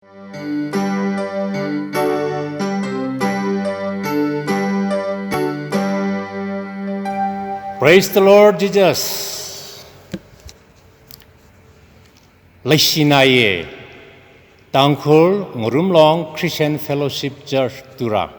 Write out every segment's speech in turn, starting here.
Praise the Lord Jesus. Laishinaye Tangkul Ngurumlong Christian Fellowship Church Tura.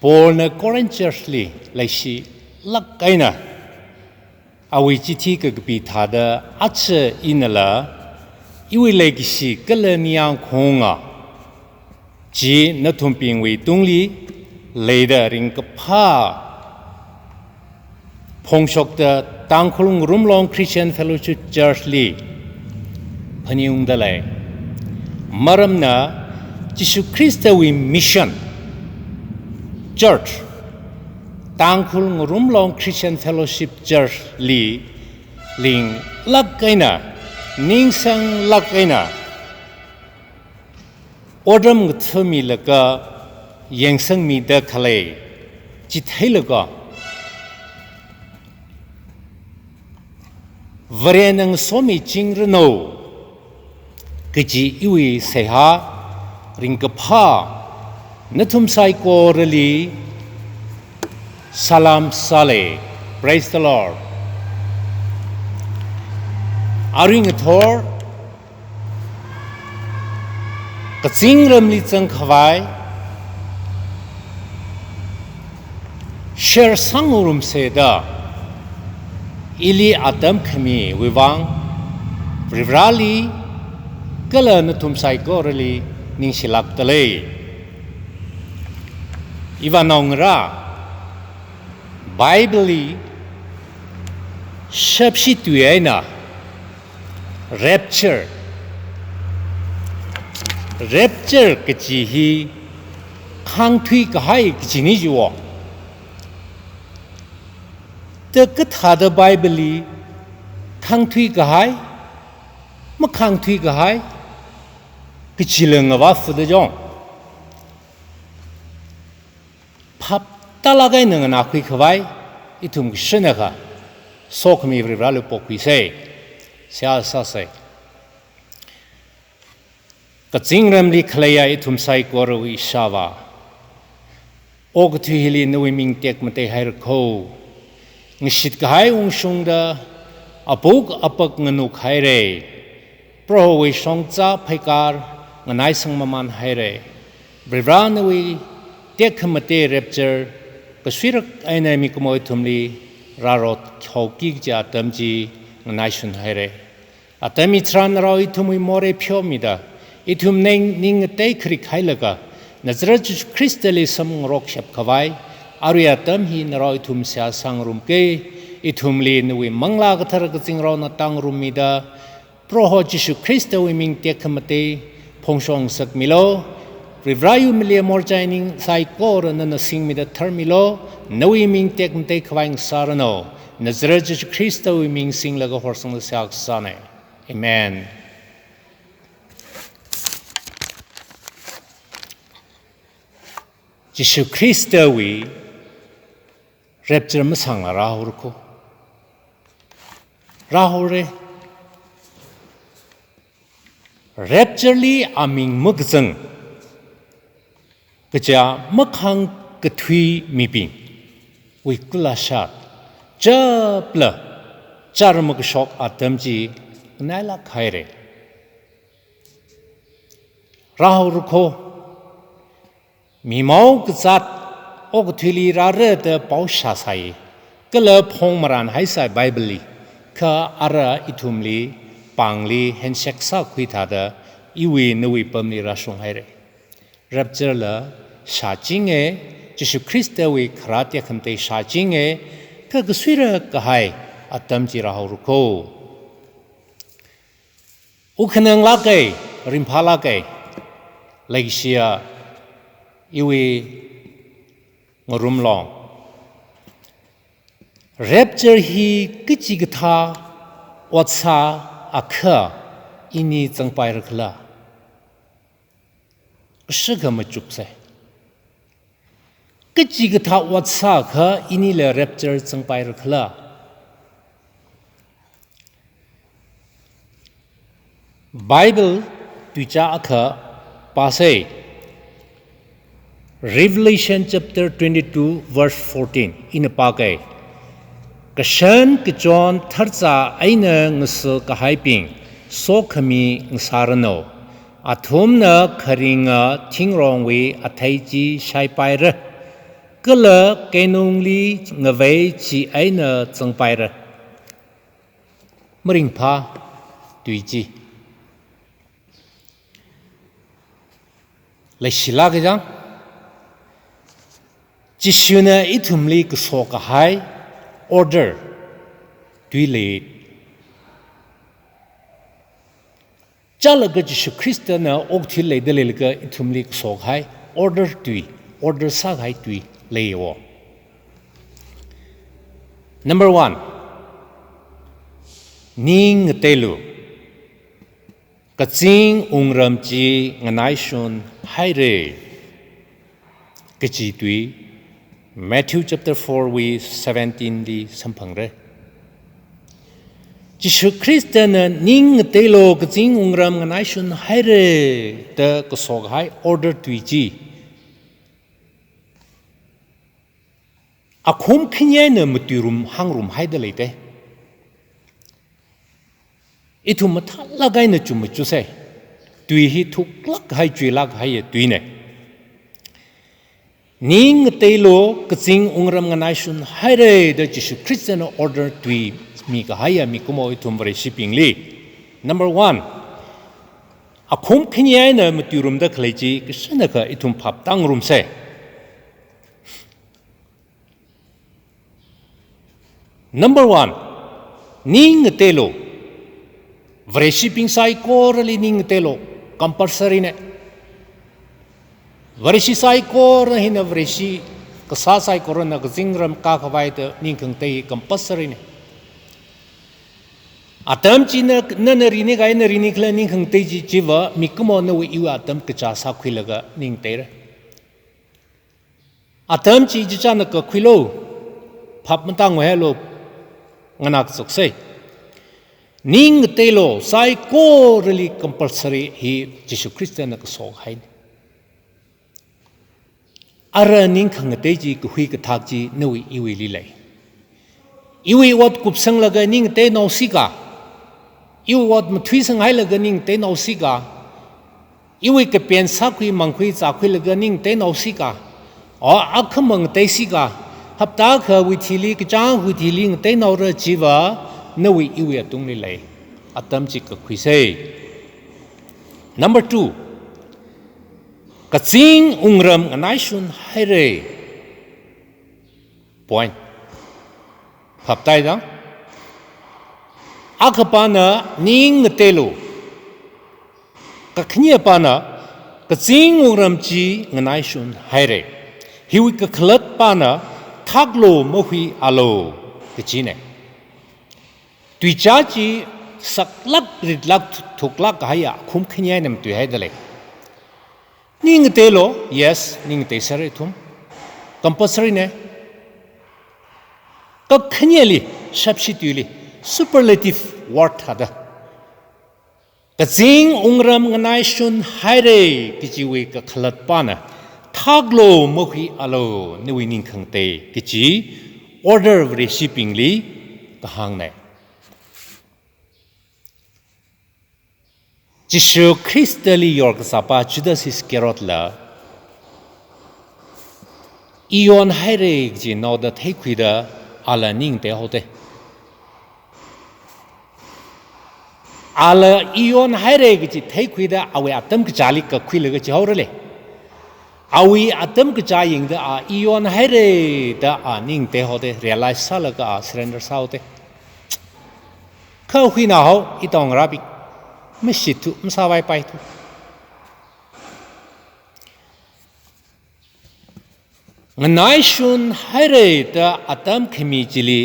Born Corinthians Li Laishi Lakaina. Awijiti Gabita Ache Inala Iwi Legacy Galaniang Konga Ji Natumping We Dungli later in Gapa Pongshok Tangkulung Rumlong Christian Fellowship Church Li Paniung Dalai Maramna Jishu Christa we mission Church Tangkulung Rumlong Christian Fellowship Church Li Ling Lakaina Ningsang Lakaina Odam Gthumi Laka Yangsang Mi Da Kale Jithelaka Varenang Somi Jingrano Gaji Iwi Seha Ringapa Natum Saiko Reli Salam Saleh. Praise the Lord. Aring Thor Katsingram Litsang Kawai Share Sangurum Seda Ili Adam Kami Wivang Rivrali Gala Natum Saigorali Ningshilak Tale Ivanongra Bible Shapshituena Rapture Kajihi Kangtui Kahai Kajinijuo The Gathada Bible Kangtui Gahai Makangtui Gahai Kichilang of After the Jong Pap Talagay ng Anakwi Kawai Itum Shinaka Sokmi Rivalu Pokwi say Sia Sase Katzingram Li Kalaya Itum Sai Goro Ishava Ogtuhili Nuiming Tekmate Hairko Ngishit Kahai Ungshungda Apog Apak Nganuk Haire Pro we Shongza Paikar Nganaisang Maman Haire Brivranui Dekamate Rapture Kaswirak Ainamikamo Tumli Rarot Kogija Damji Nganaishun Haire Atamitran Roi Tumi More Piomida Itum Ning Tekrik Hailaga Nazraj Crystalism Rock Shap Kawai Ariatam hi naroi tum sia sangrum ke itum li nui mangla gathar gating ro na tangrum mida proho Jishu Christa wi ming tekamate pongshong sak milo rivrayu milia morjaining sai kor na sing mida termilo nui ming tekamate kwang sarano nazra Jishu Christa wi ming sing laga horsang sak sane. Amen. Jishu Christa wi Rapture Masanga Rahurko Rahure Rapture li aming mugzang Gaja Makhang Gatui Miping Wikula Shat Jabla Jarmugshok Atamji Naila Kaire Rahurko Mimau Gzat Ogtili Rare de Bausasai, Gala Pongmaran Haisai Bible, Ka Ara Itumli, Bangli, Hensheksa Quitada, Iwi Nui Pumni Rashung Haire. Rapture la, Shajinge, Jishu Christa we Karatia Kamte Shajinge, Kagaswira Kahai, Atamji Rahuruko. Ukanang Lake, Rimpalake, Legisia, Iwi Ngurumlong Rapture hi Kichigata Watsa Aka Ini Zangpairakla Shigamachupse Kichigata Watsa Ka Ini le Rapture Zangpairakla Bible tuicha akha pase Revelation chapter 22 verse 14 in pake kashan kichon tharcha aina ngus kahaiping so khami ngsarano athumna kharinga thingrongwi athaiji shaipaira kala kenungli ngawei chi aina changpaira maringpha tuiji Laishila gajang Jishuna itumli kusoka hai order tuile Jalaga Jishu Christana okthile delilga itumli kusoka hai order tui order sagai tui leyo Number 1 Ning telu Kaching ungramji nganaishun haire kachi tui Matthew chapter 4 we 17 di sampangre Jishu Christana ning telo kaching ungram nganaishun haire the kusog hai order tui ji Akhum khinyai na mutirum hangrum haidalite Itu matha lagai na chum chuse tui hi thuk lak hai chui lak hai tui ne ning telo kaching ungram nganai shun hai re the Jishu Christian order tui mi ka hai mi kumo itum re shipping li Number 1 akhum khinyai na mutirum da khleji kisana ka itum phap tang rum se Number 1 ning telo Vreshiping sai korali ning telo compulsory ne Vreshi sai kor hina vreshi kasa sai korona zingram ka khawai te ning khang te compulsory ne Atam china nanari ne gai nari ne khla ning khang te ji jiwa mikmo no wi yu atam kacha sa khwilaga ning te re Atam chi ji chana ka khwilo phap mantang we lo nganak suksei Ning telo sai ko really compulsory hi Jishu Christian na kusog hai Ara ning khang te ji ku hui ka thak ji noi iwi li lai Iwi wat kupsang laga ning te no sika Iwi wat mthui sang hai laga ning te no sika Iwi ka pen sa kui mang kui cha kui laga ning te no sika O akhamang te sika hapta kha wi thili ka chang hui thili ng te no ra jiwa Nawi iwi atung ni lay atam chi ka khwisei Number 2 Kaching ungram anai shun haire Point Phaptai dang Akhapana ning telo Kakhnya pana Kaching ungram chi anai shun haire Hiwi ka khlat pana Thaglo mohi alo Kachine Tui chachi saklak ritlak thuklak haya khum khinyai nam tui hai dale Ning telo yes ning te sare thum compulsory ne ka khinyali substitute superlative word hada Kaching ungram nganai shun haire kichiwe ka khalat pana thaglo mohi alo niwi ning khang te kichi order of shipping li kahang nai Jishu Christali York Sapa Judas Iscariot la Ion Haire ji no da thekwida ala ning te hote Ala Ion Haire ji thekwida awe atam ka jali ka khwilaga ji horale Awi atam ka jaying da a Ion Haire da a ning te hote realize sala ka surrender sa hote Kha hui na ho itong rabi Mishitu msawai paitu Nganai shun haire da atam khemi jili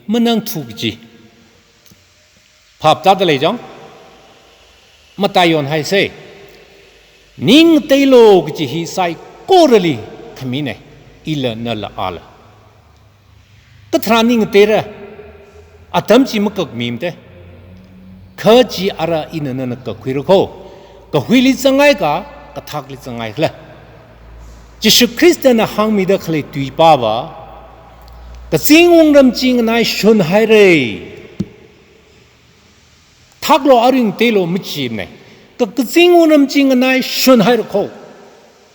manang thukji Phap ta da le jong Matayon hai se Ning telo gji hi sai korali khemi ne ila nala ala Kathra ning tera atam chi makak mim te khờ chỉ ara in nè cái khuy rô cái huy lý chân ai cả cái thác lý chân ai khla Jesus Christ na hang mi da khale tùy ba ba cái chính ông đâm chính này xuân hai rê thác lo aring tê lo mất chi này cái chính ông đâm chính này xuân hai rô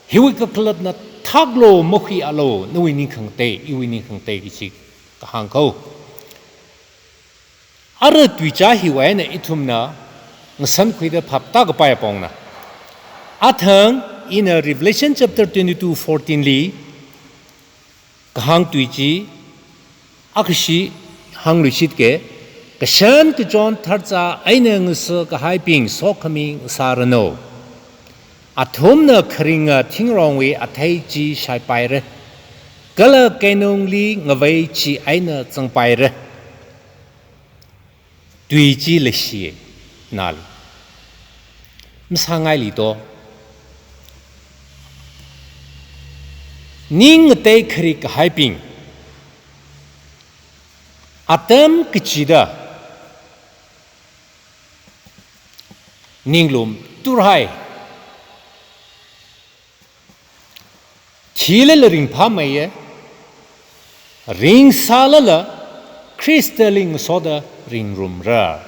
hiểu cái khlat na thác lo mất khi alo nuôi ninh khang tê yêu ninh khang tê cái gì cái hàng câu ara tùy cha hiểu ai này itum na ngsan khuy da phap ta cái bài bong na athang in a Revelation chapter 22:14 li kahang tuiji akshi hang lusit ke kashan ke John tharcha aina ngus ka hai ping so coming sarano athom na khringa thingrong we athai chi sai pai re kala kenong li ngawei chi aina chang pai re tuiji le shi nal msangai li do ning tei khri ka hyping atam kichida ninglum turhai thile ring phamaye ring salala crystalling soda ring room ra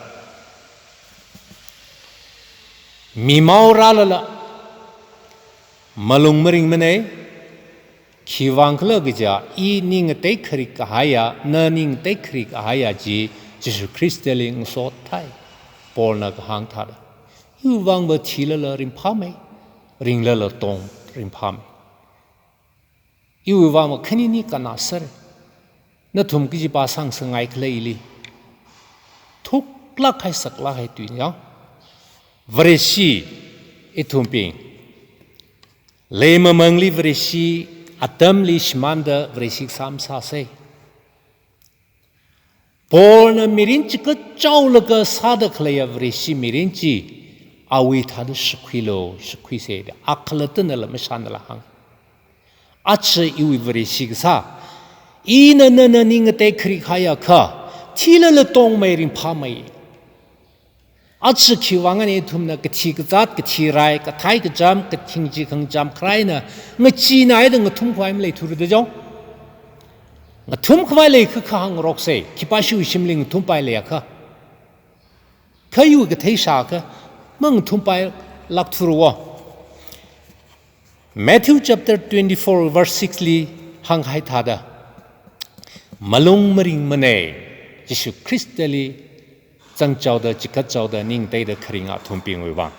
mimauralala malung mering mane Kiwang kelaga I ning tei khri kahaya na ning tei khri kahaya ji Jesus Christ ling so thai Paul na hang thad yu wang ba thila la rim phame ring la tong rim phame yu wang ma khani ni kana sar na thum ki ji pa sang sangai khlei li thuk la khai sak la hai tu nya vreshi ithum ping le ma mangli vreshi atam li shmanda vreshik samsa se Paul na mirin chi ka chaw la ka sada khlaya vreshi mirin chi awi thad shkhilo shkhi se akhlatan la mashan la hang acha iwi vreshik sa ina na ning te khri khaya kha thila la tong mai rin pha mai acha khiwang ne thumna ka thi ka zat ka thi rai ka thai ka jam ka thing ji khang jam khrai na ngachi nai da ngathum khwai mlei thur de jong ngathum khwai lei kha khang rok se khipashu shimling thum pai le kha khayu ka thai sha ka mang thum pai lak thur wa Matthew chapter 24 verse 6 li hang hai tha da malung maring mane Jesus Christ li zang zhao de jikat zhao de ning dei de khring a thum ping wei wang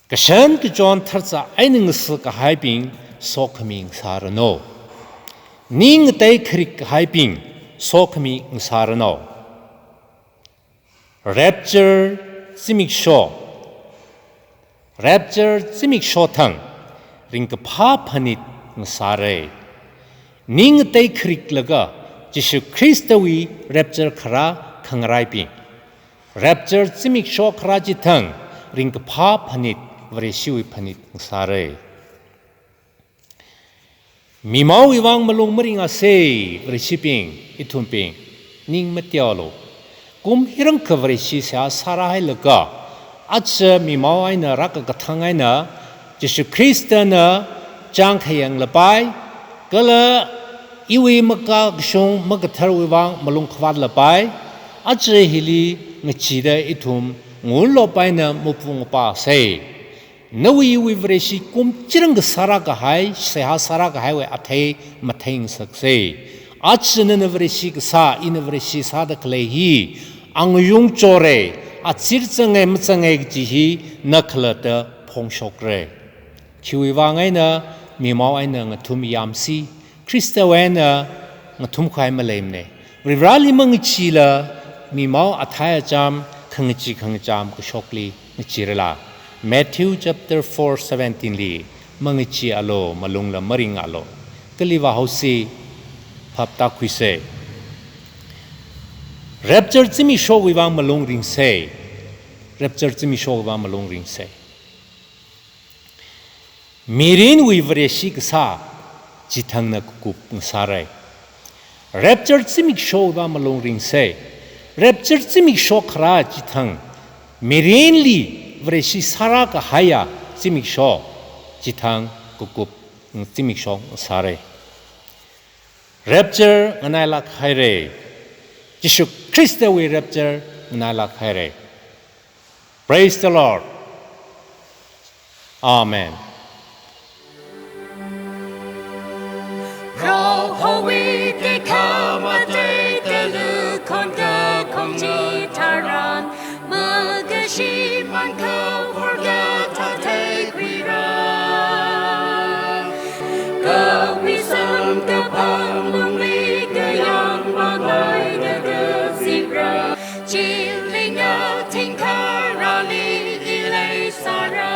ka shan ke John tharcha aining s ka hai ping so khming sar no ning dei khrik hai ping so khming sar no rapture simik show thang ring ka pha phanit sare ning dei khrik laga Jesus Christ wi rapture khara khangrai pi rapture simik sho khara ji thang ring ka pha phanit vre siwi phanit sare mimau iwang malung maringa se vre shipping ithum ping ning matialo kum hirang khavre si sa sara hai laga acha mimau aina rak ka thangai na Jesus Christ na chang khayang lapai kala iwi maka shong magathar wiwang malung khwat la pai achre hili ngachi da ithum ngul lo pai na mupung pa se nawi wi vreshi kum chirang sara ka hai se ha sara ka hai we athai mathing sak se achne na vreshi ka sa in vreshi sa da khle hi angyung chore achir changai mchangai ji hi nakhlata phong shok re chiwi wangai na mi mau ai na ngathum yam si Krista wena ngathum khwai malem ne rivrali mang chi la mi mau athaya jam khangchi khangjam ko shokli chirala Matthew chapter 4:17 li mang chi alo malung la maring alo kaliwa hosi phapta khuise rapture chimi show wi wang malung ring se rapture chimi show wa malung ring se mirin wi vreshi sa jithang na kup sarai rapture simik show wa malong ring se rapture chimik sho khara chithang merenli vreshi sara ka haya chimik sho chithang kukup chimik sho sare rapture anala khaire Jisu Christ we rapture anala khaire. Praise the Lord. Amen. เพราะพระวิได้เข้ามาใจแต่ลึกคนเกิดของจิตทารานเมื่อกชีมันเข้าพอร์กาทัเทกวีราก็วิสัมกับพังลุงลีก็ยังบางไว้เดือดสิราจิลิงาทิ้งคาราลีอิเลสารา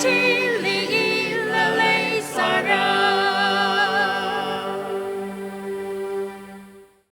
Nothing